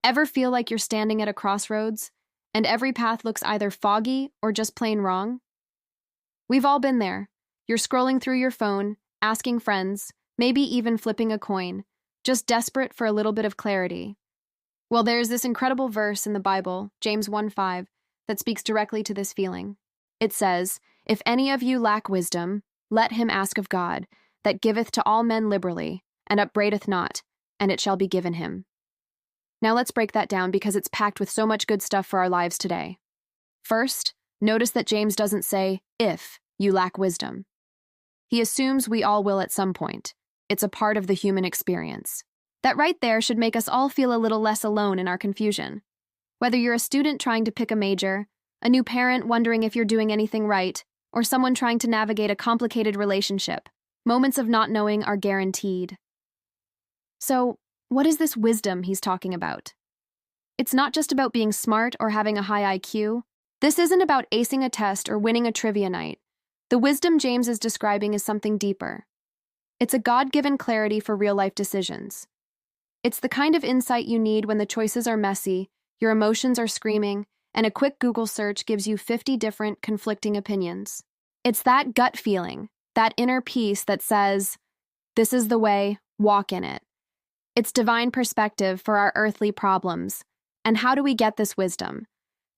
Ever feel like you're standing at a crossroads and every path looks either foggy or just plain wrong? We've all been there. You're scrolling through your phone, asking friends, maybe even flipping a coin, just desperate for a little bit of clarity. Well, there's this incredible verse in the Bible, James 1:5, that speaks directly to this feeling. It says, "If any of you lack wisdom, let him ask of God, that giveth to all men liberally, and upbraideth not, and it shall be given him." Now let's break that down because it's packed with so much good stuff for our lives today. First, notice that James doesn't say, if you lack wisdom. He assumes we all will at some point. It's a part of the human experience. That right there should make us all feel a little less alone in our confusion. Whether you're a student trying to pick a major, a new parent wondering if you're doing anything right, or someone trying to navigate a complicated relationship, moments of not knowing are guaranteed. So, what is this wisdom he's talking about? It's not just about being smart or having a high IQ. This isn't about acing a test or winning a trivia night. The wisdom James is describing is something deeper. It's a God-given clarity for real-life decisions. It's the kind of insight you need when the choices are messy, your emotions are screaming, and a quick Google search gives you 50 different conflicting opinions. It's that gut feeling, that inner peace that says, "This is the way, walk in it." It's divine perspective for our earthly problems. And how do we get this wisdom?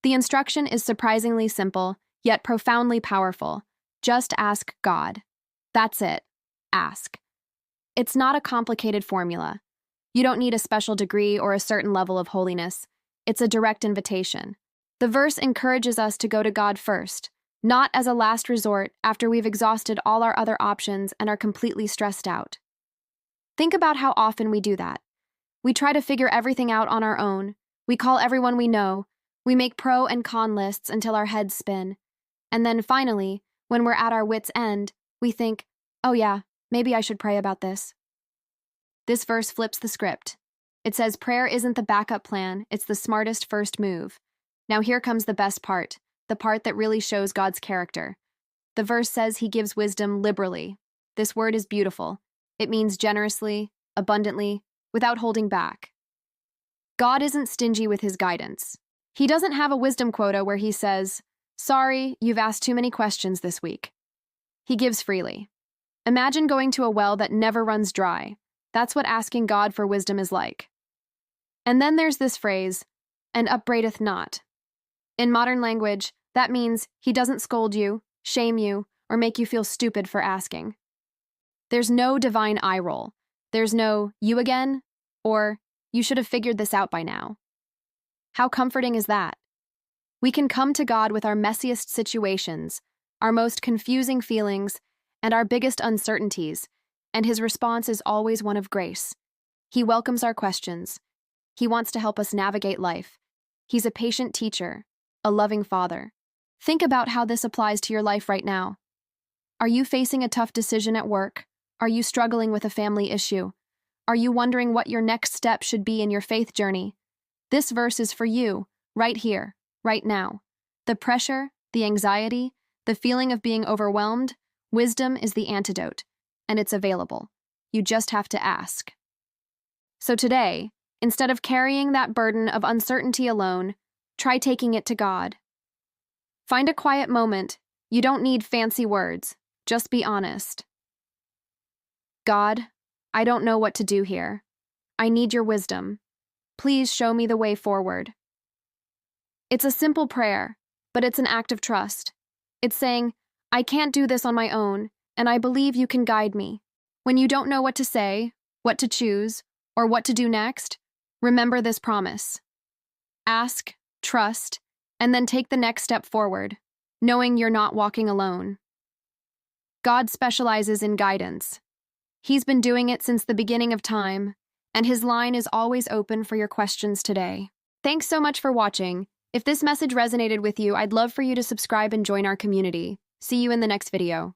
The instruction is surprisingly simple, yet profoundly powerful. Just ask God. That's it. Ask. It's not a complicated formula. You don't need a special degree or a certain level of holiness. It's a direct invitation. The verse encourages us to go to God first, not as a last resort after we've exhausted all our other options and are completely stressed out. Think about how often we do that. We try to figure everything out on our own. We call everyone we know. We make pro and con lists until our heads spin. And then finally, when we're at our wits' end, we think, oh yeah, maybe I should pray about this. This verse flips the script. It says prayer isn't the backup plan, it's the smartest first move. Now here comes the best part, the part that really shows God's character. The verse says he gives wisdom liberally. This word is beautiful. It means generously, abundantly, without holding back. God isn't stingy with his guidance. He doesn't have a wisdom quota where he says, "Sorry, you've asked too many questions this week." He gives freely. Imagine going to a well that never runs dry. That's what asking God for wisdom is like. And then there's this phrase, "and upbraideth not." In modern language, that means he doesn't scold you, shame you, or make you feel stupid for asking. There's no divine eye roll. There's no, "you again?" or "you should have figured this out by now." How comforting is that? We can come to God with our messiest situations, our most confusing feelings, and our biggest uncertainties, and his response is always one of grace. He welcomes our questions. He wants to help us navigate life. He's a patient teacher, a loving father. Think about how this applies to your life right now. Are you facing a tough decision at work? Are you struggling with a family issue? Are you wondering what your next step should be in your faith journey? This verse is for you, right here, right now. The pressure, the anxiety, the feeling of being overwhelmed, wisdom is the antidote, and it's available. You just have to ask. So today, instead of carrying that burden of uncertainty alone, try taking it to God. Find a quiet moment. You don't need fancy words. Just be honest. God, I don't know what to do here. I need your wisdom. Please show me the way forward. It's a simple prayer, but it's an act of trust. It's saying, I can't do this on my own, and I believe you can guide me. When you don't know what to say, what to choose, or what to do next, remember this promise. Ask, trust, and then take the next step forward, knowing you're not walking alone. God specializes in guidance. He's been doing it since the beginning of time, and his line is always open for your questions today. Thanks so much for watching. If this message resonated with you, I'd love for you to subscribe and join our community. See you in the next video.